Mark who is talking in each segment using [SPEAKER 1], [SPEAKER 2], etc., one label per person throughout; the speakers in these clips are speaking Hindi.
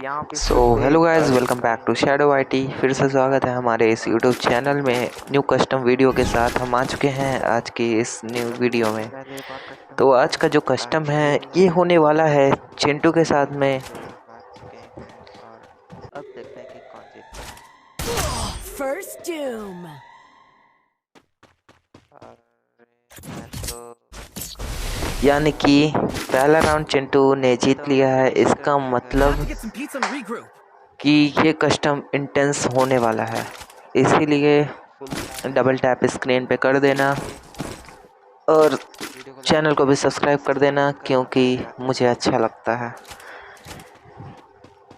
[SPEAKER 1] So hello guys, welcome back to Shadow IT. फिर से स्वागत है हमारे इस यूट्यूब चैनल में न्यू कस्टम वीडियो के साथ। हम आ चुके हैं आज की इस न्यू वीडियो में। तो आज का जो कस्टम है ये होने वाला है चिंटू के साथ में। अब देखते हैं कि कौन जीतता है।
[SPEAKER 2] फर्स्ट डूम।
[SPEAKER 1] यानी कि पहला राउंड चिंटू ने जीत लिया है। इसका मतलब कि ये कस्टम इंटेंस होने वाला है, इसीलिए डबल टैप स्क्रीन पे कर देना और चैनल को भी सब्सक्राइब कर देना, क्योंकि मुझे अच्छा लगता है,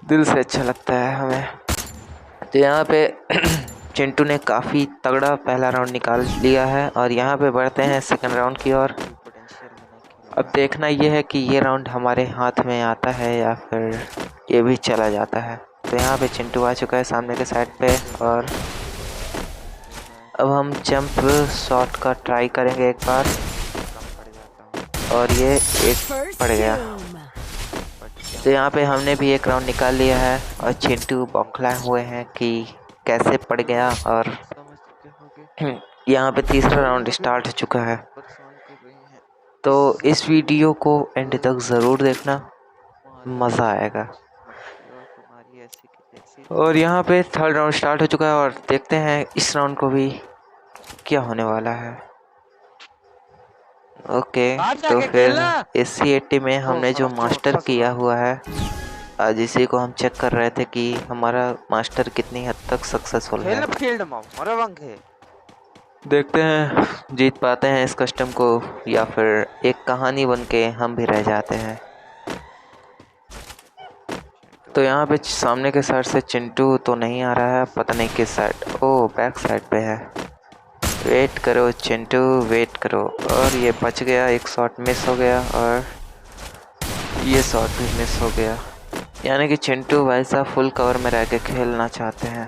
[SPEAKER 1] दिल से अच्छा लगता है हमें। तो यहाँ पे चिंटू ने काफ़ी तगड़ा पहला राउंड निकाल लिया है और यहाँ पे बढ़ते हैं सेकंड राउंड की ओर। अब देखना ये है कि ये राउंड हमारे हाथ में आता है या फिर ये भी चला जाता है। तो यहाँ पे चिंटू आ चुका है सामने के साइड पे और अब हम जंप शॉट का ट्राई करेंगे एक बार और ये एक पड़ गया। तो यहाँ पे हमने भी एक राउंड निकाल लिया है और चिंटू बौखलाए हुए हैं कि कैसे पड़ गया। और यहाँ पे तीसरा राउंड स्टार्ट हो चुका है। तो इस वीडियो को एंड तक ज़रूर देखना, मज़ा आएगा। और यहाँ पे थर्ड राउंड स्टार्ट हो चुका है और देखते हैं इस राउंड को भी क्या होने वाला है। ओके, तो फिर SC80 में हमने जो मास्टर किया हुआ है, आज इसी को हम चेक कर रहे थे कि हमारा मास्टर कितनी हद तक सक्सेसफुल है। देखते हैं जीत पाते हैं इस कस्टम को या फिर एक कहानी बन के हम भी रह जाते हैं। तो यहाँ पे सामने के साइड से चिंटू तो नहीं आ रहा है, पता नहीं किस साइड। ओ, बैक साइड पे है। वेट करो चिंटू, वेट करो। और ये बच गया, एक शॉट मिस हो गया और ये शॉट भी मिस हो गया। यानी कि चिंटू भाई साहब फुल कवर में रह के खेलना चाहते हैं।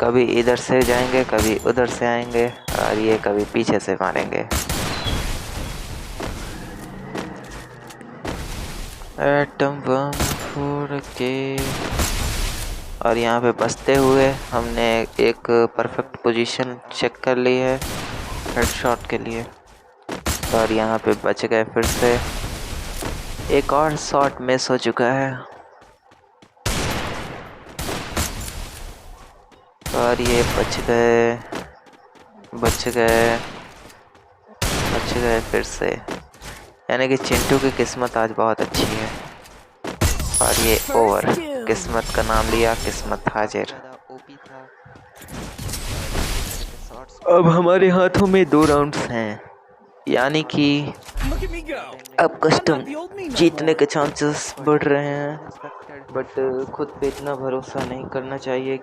[SPEAKER 1] कभी इधर से जाएंगे, कभी उधर से आएंगे और ये कभी पीछे से मारेंगे। एटम बम फोड़ के और यहाँ पे बचते हुए हमने एक परफेक्ट पोजीशन चेक कर ली है हेडशॉट के लिए। और यहाँ पे बच गए, फिर से एक और शॉट मिस हो चुका है और ये बच गए फिर से। यानी कि चिंटू की किस्मत आज बहुत अच्छी है। और ये ओवर, किस्मत का नाम लिया, किस्मत हाजिर। अब हमारे हाथों में 2 राउंड्स हैं, यानी कि अब कस्टम जीतने के चांसेस बढ़ रहे हैं। बट खुद पे इतना भरोसा नहीं करना चाहिए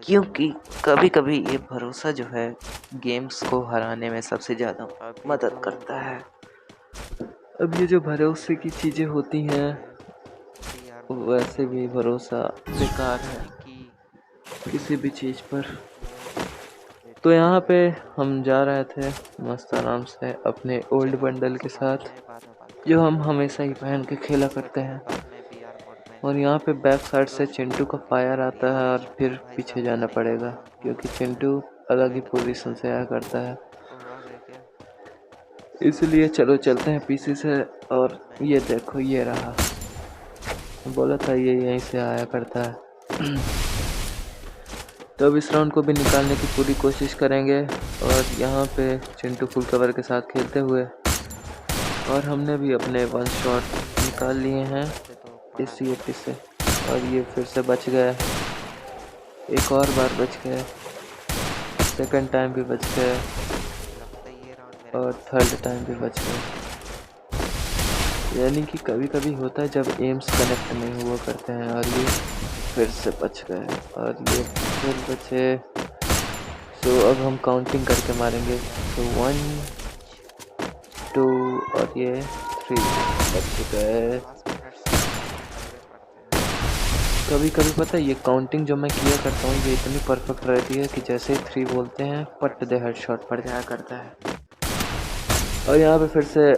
[SPEAKER 1] क्योंकि कभी कभी ये भरोसा जो है गेम्स को हराने में सबसे ज़्यादा मदद करता है। अब ये जो भरोसे की चीज़ें होती हैं वैसे भी भरोसा बेकार है किसी भी चीज़ पर। तो यहाँ पे हम जा रहे थे मस्त आराम से अपने ओल्ड बंडल के साथ, जो हम हमेशा ही पहन के खेला करते हैं। और यहाँ पे बैक साइड से चिंटू का फायर आता है और फिर पीछे जाना पड़ेगा, क्योंकि चिंटू अलग ही पोजीशन से आया करता है। इसलिए चलो चलते हैं पीछे से। और ये देखो, ये रहा, बोला था ये यहीं से आया करता है। तो अब इस राउंड को भी निकालने की पूरी कोशिश करेंगे। और यहाँ पे चिंटू फुल कवर के साथ खेलते हुए, और हमने भी अपने 1 शॉट निकाल लिए हैं SC80 से। और ये फिर से बच गए, एक और बार बच गए, सेकंड टाइम भी बच गए और थर्ड टाइम भी बच गए। यानी कि कभी कभी होता है जब एम्स कनेक्ट नहीं हुआ करते हैं। और ये फिर से बच गए और ये फिर बचे। तो अब हम काउंटिंग करके मारेंगे। तो 1 2 और ये 3 बच गए। कभी कभी पता है ये काउंटिंग जो मैं किया करता हूँ ये इतनी परफेक्ट रहती है कि जैसे ही 3 बोलते हैं पट दे हेडशॉट पड़ जाया करता है। और यहाँ पे फिर से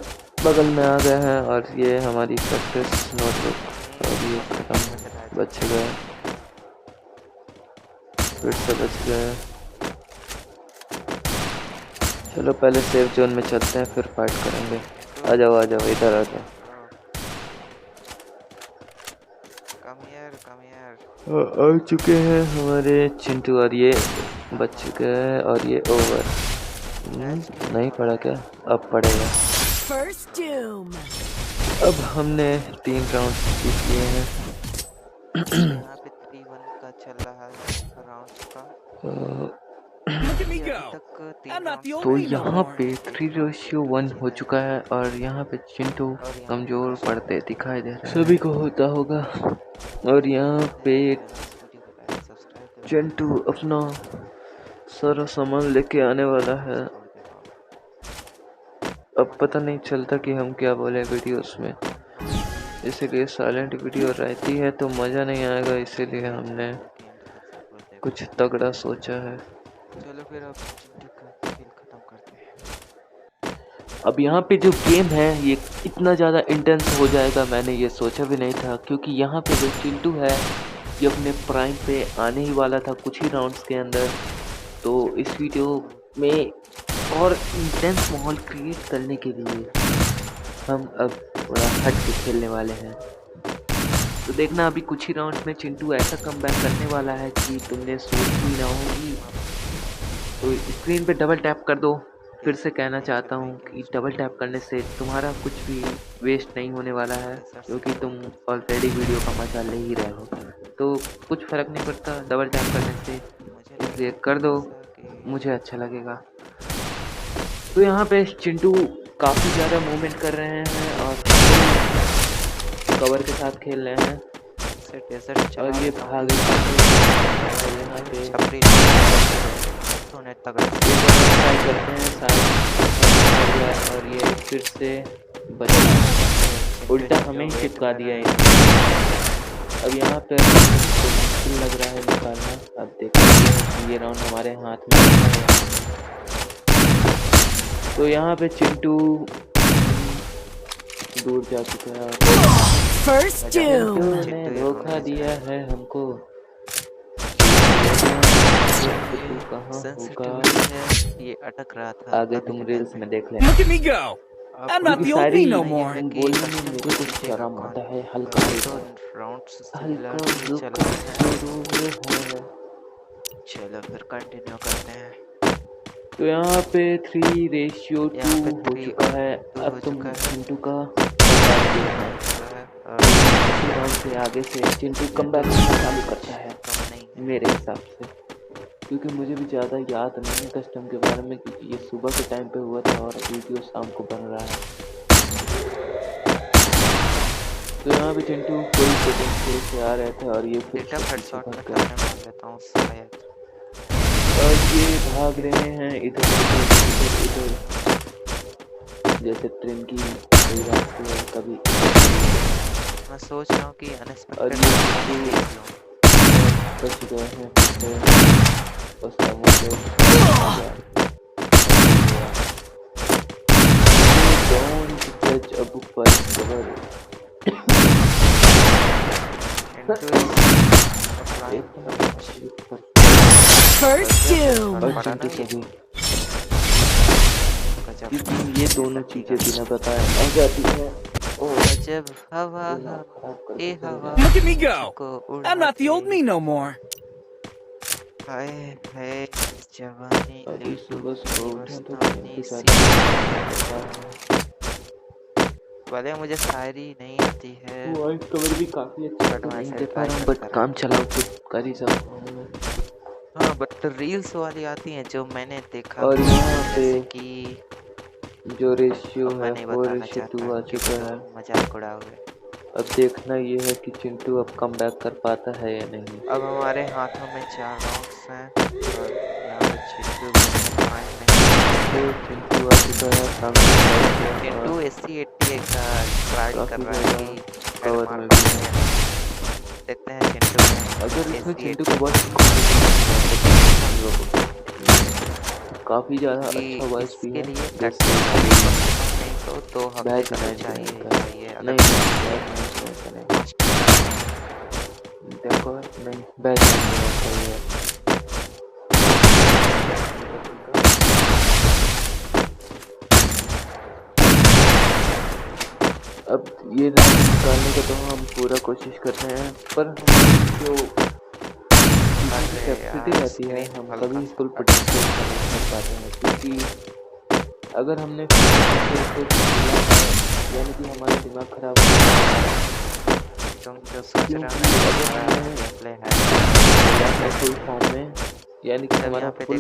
[SPEAKER 1] बगल में आ गए हैं और ये हमारी प्रैक्टिस नोटबुक। और ये खत्म, बच गए, फिर से बच गए। चलो पहले सेफ जोन में चलते हैं, फिर फाइट करेंगे। आ जाओ इधर आ जाओ। आ चुके हैं हमारे चिंटू, और ये बच चुके हैं, और ये ओवर नहीं पड़ा क्या? अब पड़ेगा। अब हमने 3 राउंड जीत लिए हैं।
[SPEAKER 2] यहाँ पे 3-1 का चल रहा है राउंड का।
[SPEAKER 1] तो यहाँ पे 3:1 हो चुका है, और यहाँ पे चिंटू कमजोर पड़ते दिखाई दे रहे हैं, सभी को होता होगा। और यहाँ पे चिंटू अपना सारा सामान लेके आने वाला है। अब पता नहीं चलता कि हम क्या बोले वीडियोस में, इसीलिए साइलेंट वीडियो रहती है तो मज़ा नहीं आएगा, इसीलिए हमने कुछ तगड़ा सोचा है।
[SPEAKER 2] चलो फिर अब चिंटू का खेल खत्म करते हैं।
[SPEAKER 1] अब यहाँ पे जो गेम है ये इतना ज़्यादा इंटेंस हो जाएगा, मैंने ये सोचा भी नहीं था, क्योंकि यहाँ पे जो चिंटू है ये अपने प्राइम पे आने ही वाला था कुछ ही राउंड्स के अंदर। तो इस वीडियो में और इंटेंस माहौल क्रिएट करने के लिए हम अब थोड़ा हट के खेलने वाले हैं। तो देखना अभी कुछ ही राउंड में चिंटू ऐसा कमबैक करने वाला है कि तुमने सोच भी ना होगी। तो स्क्रीन पे डबल टैप कर दो। फिर से कहना चाहता हूँ कि डबल टैप करने से तुम्हारा कुछ भी वेस्ट नहीं होने वाला है, क्योंकि तुम ऑलरेडी वीडियो का मजा ले ही रहे हो, तो कुछ फ़र्क नहीं पड़ता डबल टैप करने से, इसलिए कर दो, मुझे अच्छा लगेगा। तो यहाँ पे चिंटू काफ़ी ज़्यादा मूवमेंट कर रहे हैं और कवर के साथ खेल रहे हैं, और ये भाग यहाँ पे ट्राई करते हैं शायद, और ये फिर से बचा, उल्टा हमें ही चिपका दिया है। अब यहाँ पे मुश्किल लग रहा है निकालना। अब देखते हैं कि ये राउंड हमारे हाथ में है। तो यहाँ पे चिंटू दूर जा चुका है, चिंटू ने धोखा दिया है हमको। कहाँ होगा
[SPEAKER 2] ये अटक रहा था,
[SPEAKER 1] आगे तुम रील्स में देख लेना। क्योंकि सारी बोलने में मेरे को शर्म आता है, हल्का
[SPEAKER 2] चलो फिर कंटिन्यू करते हैं।
[SPEAKER 1] तो यहाँ पे 3:2 हो चुका है। अब तुम चिंटू का राउंड से आगे से चिंटू कमबैक चालू करता है मेरे हिसाब से, क्योंकि मुझे भी ज़्यादा याद नहीं है कस्टम के बारे में, क्योंकि ये सुबह के टाइम पे हुआ था और वीडियो शाम को बन रहा है। तो यहाँ पे चिंटू कोई सेटिंग से आ रहे थे, और ये फिर और ये भाग रहे हैं इधर इधर, जैसे ट्रेन की रास्ते है कभी।
[SPEAKER 2] मैं सोच रहा हूँ कि
[SPEAKER 1] और ये बच गए हैं ये दोनों चीजें बिना बताए आ जाती है।
[SPEAKER 2] जब हवा ए हवा
[SPEAKER 3] Look at me go! I'm not the old me no more.
[SPEAKER 2] हाय हाय जवानी
[SPEAKER 1] अभी सुबह उठे तो
[SPEAKER 2] भले मुझे शायरी नहीं आती है,
[SPEAKER 1] वॉइस कवर भी काफी अच्छा नहीं दे पा रहा हूँ, बट काम चलाओ तो कर ही सकता हूँ मैं।
[SPEAKER 2] हाँ बट रील्स वाली आती हैं जो मैंने देखा।
[SPEAKER 1] और यहाँ पे
[SPEAKER 2] कि
[SPEAKER 1] जो रेशियो है 4:2 आ चुका है।
[SPEAKER 2] मजाक उड़ाओगे।
[SPEAKER 1] अब देखना ये है कि चिंटू अब कम बैक कर पाता है या नहीं।
[SPEAKER 2] अब हमारे हाथों में 4 राउंड्स हैं और यहाँ पे चिंटू
[SPEAKER 1] आ चुका है सामने।
[SPEAKER 2] चिंटू SC80 का ट्राई कर रहा है कि
[SPEAKER 1] कवर में
[SPEAKER 2] देखते हैं चिंटू
[SPEAKER 1] अगर इसमें चिंटू को बहुत काफ़ी ज़्यादा अच्छा वॉइस भी है।
[SPEAKER 2] तो हमें चाहिए
[SPEAKER 1] नहीं देखो नहीं बैच सही है। अब ये राउंड निकालने का तो हम पूरा कोशिश कर रहे हैं, पर हम जो कैपेसिटी रहती है हम कभी फुल पोटेंशियल नहीं कर पाते हैं, क्योंकि अगर हमने यानी कि हमारा दिमाग खराब हो जाता है।
[SPEAKER 2] तुम जो सोच रहे हो
[SPEAKER 1] फुल फॉर्म में यानी कि हमारा फुल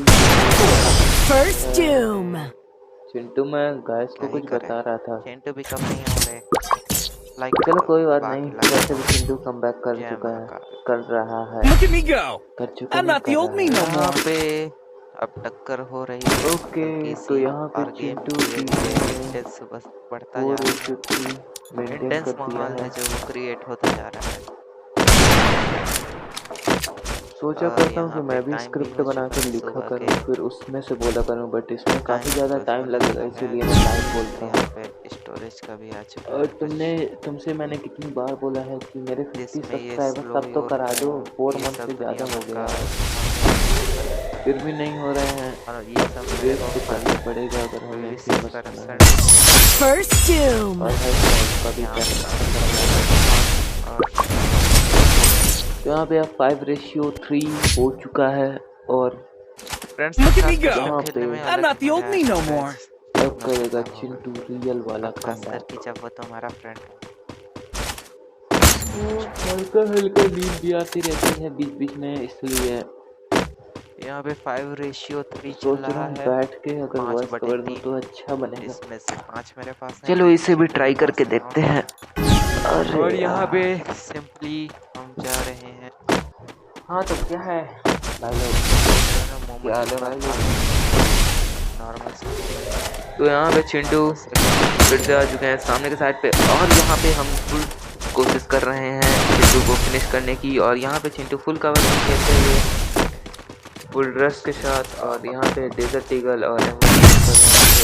[SPEAKER 4] First Doom.
[SPEAKER 1] चिंटू मैं गाइस को कुछ बता रहा था।
[SPEAKER 2] चिंटू भी कम नहीं हो रहे लाइक
[SPEAKER 1] चलो कोई बात नहीं, वैसे भी चिंटू कम बैक कर चुका है, कर रहा है,
[SPEAKER 3] Look at me go.
[SPEAKER 1] कर चुका
[SPEAKER 3] I'm not the old me no
[SPEAKER 2] यहाँ
[SPEAKER 3] more.
[SPEAKER 2] पे अब टक्कर हो रही है।
[SPEAKER 1] ओके तो यहाँ पे चिंटू
[SPEAKER 2] इंटेंस बढ़ता जा रहा है,
[SPEAKER 1] मेंटेन
[SPEAKER 2] इंटेंस
[SPEAKER 1] कर दिया
[SPEAKER 2] माहौल है
[SPEAKER 1] है।
[SPEAKER 2] जो वो क्रिएट होता जा रहा है।
[SPEAKER 1] सोचा करता हूँ कि मैं भी स्क्रिप्ट बना कर लिखा करूँ, फिर उसमें से बोला करूँ, बट इसमें काफ़ी ज़्यादा टाइम लगेगा, इसीलिए मैं लाइव बोलता हूँ।
[SPEAKER 2] यहाँ पे स्टोरेज का भी आ चुका
[SPEAKER 1] और
[SPEAKER 2] है।
[SPEAKER 1] तुमसे मैंने कितनी बार बोला है कि मेरे 50
[SPEAKER 2] जिसमें ये
[SPEAKER 1] सब्सक्राइबर्स
[SPEAKER 2] slow
[SPEAKER 1] अब तो
[SPEAKER 2] ही
[SPEAKER 1] करा
[SPEAKER 2] होता
[SPEAKER 1] दो,
[SPEAKER 2] है,
[SPEAKER 1] 4
[SPEAKER 2] ये
[SPEAKER 1] मंथ
[SPEAKER 2] सब
[SPEAKER 1] से ज़्यादा हो
[SPEAKER 2] दुनिया
[SPEAKER 1] गया
[SPEAKER 2] का
[SPEAKER 1] है, फिर भी नहीं हो रहे हैं।
[SPEAKER 2] और ये सब मेरे
[SPEAKER 1] वेट तो करना पड़ेगा अगर हमें फेमस होना है।
[SPEAKER 4] First Doom.
[SPEAKER 1] और का भी तो यहाँ पे अब 5:3 हो चुका है और
[SPEAKER 2] friends
[SPEAKER 3] Look at me go.
[SPEAKER 1] यहाँ पे
[SPEAKER 3] I'm not the old me no more.
[SPEAKER 1] अब करेगा चिंटू रियल वाला
[SPEAKER 2] खास
[SPEAKER 1] कमबैक।
[SPEAKER 2] करके जब वो तुम्हारा फ्रेंड
[SPEAKER 1] हल्का हल्का नींद भी आती रहती है बीच बीच में, इसलिए
[SPEAKER 2] यहाँ पे 5:3 चल
[SPEAKER 1] सोच रहा
[SPEAKER 2] रहा
[SPEAKER 1] हूँ
[SPEAKER 2] है।
[SPEAKER 1] बैठ के अगर
[SPEAKER 2] 5
[SPEAKER 1] वॉइस
[SPEAKER 2] बटे
[SPEAKER 1] कवर दूँ
[SPEAKER 2] 3,
[SPEAKER 1] तो अच्छा बनेगा।
[SPEAKER 2] इसमें से 5 मेरे पास है।
[SPEAKER 1] चलो इसे भी ट्राई करके देखते हैं।
[SPEAKER 2] और यहाँ पे सिंपली हम जा रहे हैं।
[SPEAKER 1] हाँ तो क्या है भाई लोग, क्या हाल है भाई लोग?
[SPEAKER 2] नॉर्मल
[SPEAKER 1] तो यहाँ पे चिंटू फिर से आ चुके हैं सामने के साइड पे, और यहाँ पे हम फुल कोशिश कर रहे हैं चिंटू को फिनिश करने की, और यहाँ पे चिंटू फुल कवर में खेलते हुए फुल रश के साथ, और यहाँ पे डेजर्ट ईगल और हमने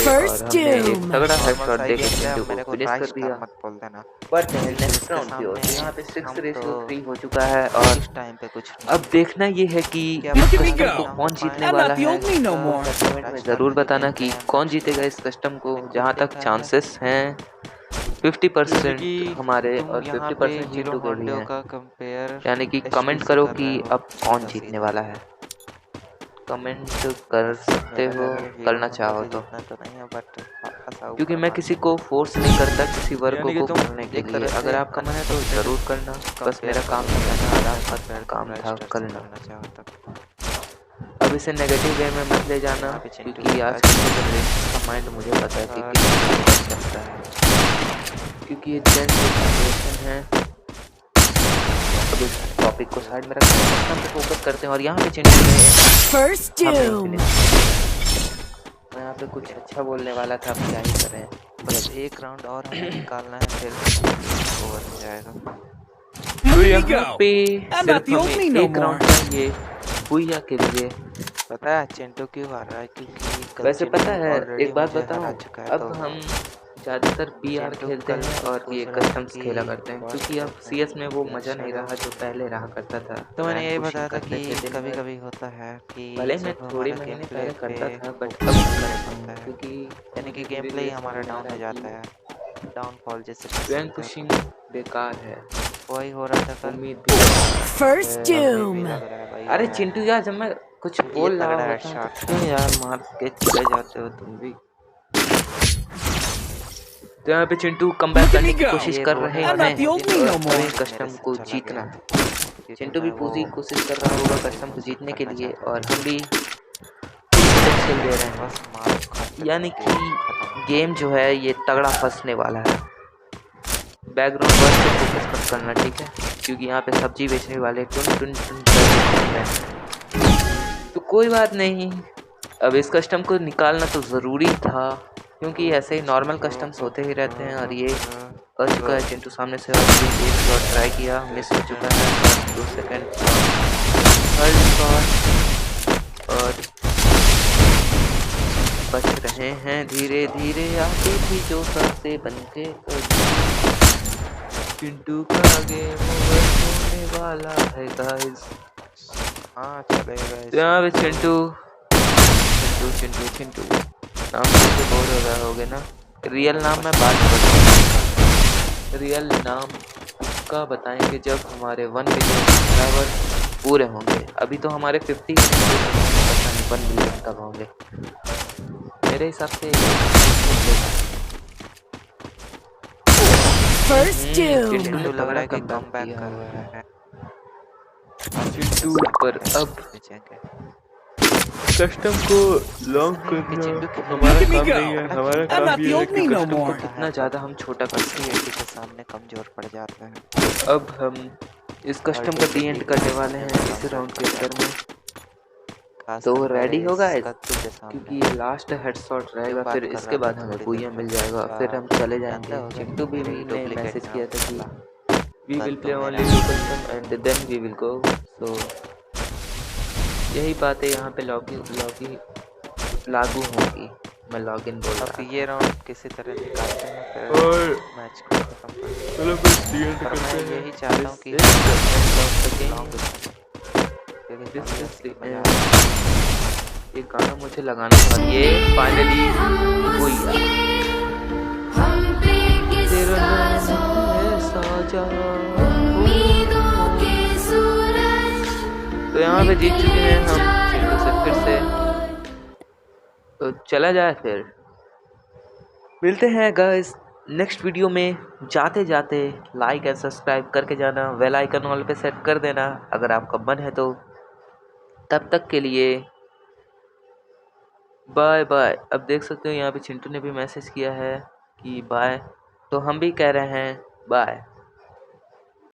[SPEAKER 1] एक तगड़ा हेडशॉट देके चिंटू को फिनिश कर दिया।
[SPEAKER 2] मत बोल देना।
[SPEAKER 1] बट नेक्स्ट राउंड की ओर यहाँ पे 6:3 हो चुका है, और
[SPEAKER 2] इस टाइम पे कुछ
[SPEAKER 1] अब देखना ये है कि
[SPEAKER 3] Look at me
[SPEAKER 1] custom
[SPEAKER 3] go.
[SPEAKER 1] को कौन जीतने
[SPEAKER 3] I'm
[SPEAKER 1] वाला
[SPEAKER 3] not the
[SPEAKER 1] है।
[SPEAKER 3] old me no more.
[SPEAKER 1] Comment में ज़रूर बताना कि कौन जीतेगा इस कस्टम को। जहाँ तक चांसेस हैं 50% हमारे और 50% चिंटू के भी हैं,
[SPEAKER 2] का कंपेयर
[SPEAKER 1] यानी कि कमेंट करो कि अब कौन जीतने वाला है। कमेंट कर सकते हो करना चाहो तो,
[SPEAKER 2] नहीं है बट
[SPEAKER 1] क्योंकि मैं किसी को फोर्स नहीं करता किसी वर्ग को करने के लिए। अगर आपका मन है तो ज़रूर करना, बस मेरा काम था आराम का काम था करना। अब इसे नेगेटिव वे में मत ले जाना, क्योंकि आज के जनरेशन का माइंड मुझे पता है कि किस चलता है, क्योंकि ये जनरेशन है। अब इस टॉपिक को साइड में रखते हैं, कस्टम पे फोकस करते हैं, और यहाँ पे चिंटू में
[SPEAKER 4] First Doom.
[SPEAKER 1] मैं यहाँ पे कुछ अच्छा बोलने वाला था, अब क्या ही करें।
[SPEAKER 2] बस एक राउंड और हमें निकालना है, फिर ओवर हो जाएगा।
[SPEAKER 1] तो
[SPEAKER 3] Look at me
[SPEAKER 1] यहाँ
[SPEAKER 3] go.
[SPEAKER 1] पे
[SPEAKER 3] I'm not
[SPEAKER 1] सिर्फ
[SPEAKER 3] the old me
[SPEAKER 1] हमें
[SPEAKER 3] no
[SPEAKER 1] एक राउंड
[SPEAKER 3] more.
[SPEAKER 1] चाहिए हुईया के लिए।
[SPEAKER 2] पता है चिंटू क्यों हार रहा है? क्योंकि कल
[SPEAKER 1] वैसे
[SPEAKER 2] चिंटू
[SPEAKER 1] पता है
[SPEAKER 2] already
[SPEAKER 1] एक बात
[SPEAKER 2] मुझे
[SPEAKER 1] बताऊं,
[SPEAKER 2] हरा चुका है,
[SPEAKER 1] अब
[SPEAKER 2] तो
[SPEAKER 1] हम ज़्यादातर PR
[SPEAKER 2] चिंटू
[SPEAKER 1] खेलते
[SPEAKER 2] कल
[SPEAKER 1] हैं और
[SPEAKER 2] सोच
[SPEAKER 1] ये
[SPEAKER 2] रहा था
[SPEAKER 1] कस्टम्स
[SPEAKER 2] कि
[SPEAKER 1] खेला करते हैं,
[SPEAKER 2] बहुत
[SPEAKER 1] क्योंकि अब
[SPEAKER 2] खेलते हैं,
[SPEAKER 1] CS में वो
[SPEAKER 2] तो
[SPEAKER 1] मज़ा नहीं रहा जो पहले रहा करता था।
[SPEAKER 2] तो मैंने
[SPEAKER 1] रैंक
[SPEAKER 2] यही
[SPEAKER 1] पुशिंग
[SPEAKER 2] बताया था
[SPEAKER 1] करते
[SPEAKER 2] कि
[SPEAKER 1] थे दिन
[SPEAKER 2] कभी
[SPEAKER 1] भर।
[SPEAKER 2] कभी होता है कि
[SPEAKER 1] भले मैं
[SPEAKER 2] जब
[SPEAKER 1] थोड़ी
[SPEAKER 2] हमारा
[SPEAKER 1] महीने
[SPEAKER 2] गेम
[SPEAKER 1] पहले
[SPEAKER 2] प्ले
[SPEAKER 1] करता
[SPEAKER 2] पे
[SPEAKER 1] था, बट
[SPEAKER 2] फोकस
[SPEAKER 1] अब
[SPEAKER 2] नहीं
[SPEAKER 1] नहीं
[SPEAKER 2] कर
[SPEAKER 1] कर
[SPEAKER 2] पाता
[SPEAKER 1] पाता,
[SPEAKER 2] है,
[SPEAKER 1] क्योंकि
[SPEAKER 2] यानी कि गेम प्ले ही हमारा डाउन हो जाता है, डाउनफॉल जैसे कह
[SPEAKER 1] रैंक
[SPEAKER 2] सकते
[SPEAKER 1] पुशिंग बेकार है।
[SPEAKER 2] हो। वही हो रहा था कल।
[SPEAKER 1] उम्मीद भी
[SPEAKER 4] First
[SPEAKER 2] अभी भी
[SPEAKER 4] Doom.
[SPEAKER 2] लग रहा है भाई।
[SPEAKER 1] अरे चिंटू यार, जब मैं कुछ बोल रहा
[SPEAKER 2] तगड़ा
[SPEAKER 1] होता हूँ
[SPEAKER 2] हेडशॉट
[SPEAKER 1] तो क्यों यार मार के चले जाते हो तुम भी। तो यहाँ पे चिंटू कमबैक करने की कोशिश कर रहे
[SPEAKER 3] I'm not the
[SPEAKER 1] हैं
[SPEAKER 3] old me no
[SPEAKER 1] और
[SPEAKER 3] more.
[SPEAKER 1] हमें कस्टम को जीतना है। चिंटू भी पूरी कोशिश कर रहा होगा कस्टम को जीतने के लिए, और हम भी पोटेंशियल दे रहे हैं,
[SPEAKER 2] बस मार
[SPEAKER 1] यानी कि गेम जो है ये तगड़ा फंसने वाला है। बैकग्राउंड वर्क पे फोकस मत करना, ठीक है, क्योंकि यहाँ पे सब्जी बेचने वाले टुन टुन टुन कर रहे हैं। तो कोई बात नहीं, अब इस कस्टम को निकालना तो ज़रूरी था, क्योंकि ऐसे ही नॉर्मल कस्टम्स होते ही रहते हैं, और ये कर चुका है चिंटू सामने से। और एक शॉट ट्राई किया, मिस हो चुका है, और 2 सेकंड थर्ड शॉट, और बच रहे हैं धीरे धीरे। आगे भी जो सबसे बनके चिंटू का गेम ओवर होने वाला है गाइस।
[SPEAKER 2] हाँ चलेगा
[SPEAKER 1] तो यहाँ पे
[SPEAKER 2] इसमें।
[SPEAKER 1] चिंटू चिंटू चिंटू चिंटू नाम से बोर हो रहा होगे ना। रियल नाम मैं बात करूँगा, रियल नाम उसका बताएंगे जब हमारे 1 मिलियन सब्सक्राइबर पूरे होंगे। अभी तो हमारे 50 पता नहीं 1 मिलियन कब होंगे। मेरे हिसाब से
[SPEAKER 4] First
[SPEAKER 1] चिंटू
[SPEAKER 4] doom.
[SPEAKER 1] ने
[SPEAKER 2] लग रहा
[SPEAKER 1] तगड़ा
[SPEAKER 2] है कि
[SPEAKER 1] कमबैक
[SPEAKER 2] कम बैक
[SPEAKER 1] किया
[SPEAKER 2] कर
[SPEAKER 1] हुआ
[SPEAKER 2] रहा
[SPEAKER 1] है।
[SPEAKER 2] है।
[SPEAKER 1] चिंटू पर अब
[SPEAKER 2] बचेंगे।
[SPEAKER 1] कस्टम को लॉन्ग
[SPEAKER 2] कि
[SPEAKER 1] करना
[SPEAKER 2] चिंटू की
[SPEAKER 1] हमारा
[SPEAKER 3] Look at me
[SPEAKER 1] काम
[SPEAKER 3] go.
[SPEAKER 1] नहीं है। हमारा
[SPEAKER 3] I'm
[SPEAKER 1] काम
[SPEAKER 3] not the
[SPEAKER 1] ये है
[SPEAKER 3] old
[SPEAKER 1] कि
[SPEAKER 3] me no
[SPEAKER 1] कस्टम को
[SPEAKER 3] more.
[SPEAKER 1] कितना ज़्यादा हम छोटा कर सकते हैं।
[SPEAKER 2] के सामने कमजोर पड़ जाता है।
[SPEAKER 1] अब हम इस कस्टम का दी एंड करने वाले हैं इस राउंड के अंदर में। तो रेडी होगा क्योंकि ये लास्ट हेडशॉट रहेगा, फिर इसके बाद हमें बुया मिल जाएगा, फिर हम चले जाएंगे। चिंटू भी ने मैसेज किया था कि we will play only custom and then we will go. So यही बातें यहाँ पे लागू होंगी। मैं लॉगिन बोल रहा
[SPEAKER 2] अब
[SPEAKER 1] था।
[SPEAKER 2] ये राउंड किसी तरह निकालते हैं फिर
[SPEAKER 1] और
[SPEAKER 2] मैच को खत्म करते हैं।
[SPEAKER 1] चलो कुछ दी एंड
[SPEAKER 2] पर
[SPEAKER 1] करते
[SPEAKER 2] मैं
[SPEAKER 1] हैं।
[SPEAKER 2] यही चाहता हूँ कि
[SPEAKER 1] ये गाना मुझे लगाना था। ये फाइनली हुई तेरा नाम है साजा। तो यहाँ पे जीत चुके हैं हम चिंटू से फिर से। तो चला जाए फिर मिलते हैं गाइस नेक्स्ट वीडियो में। जाते जाते लाइक एंड सब्सक्राइब करके जाना, बेल आइकन ऑल पे सेट कर देना अगर आपका मन है तो। तब तक के लिए बाय बाय। अब देख सकते हो यहाँ पे चिंटू ने भी मैसेज किया है कि बाय, तो हम भी कह रहे हैं बाय।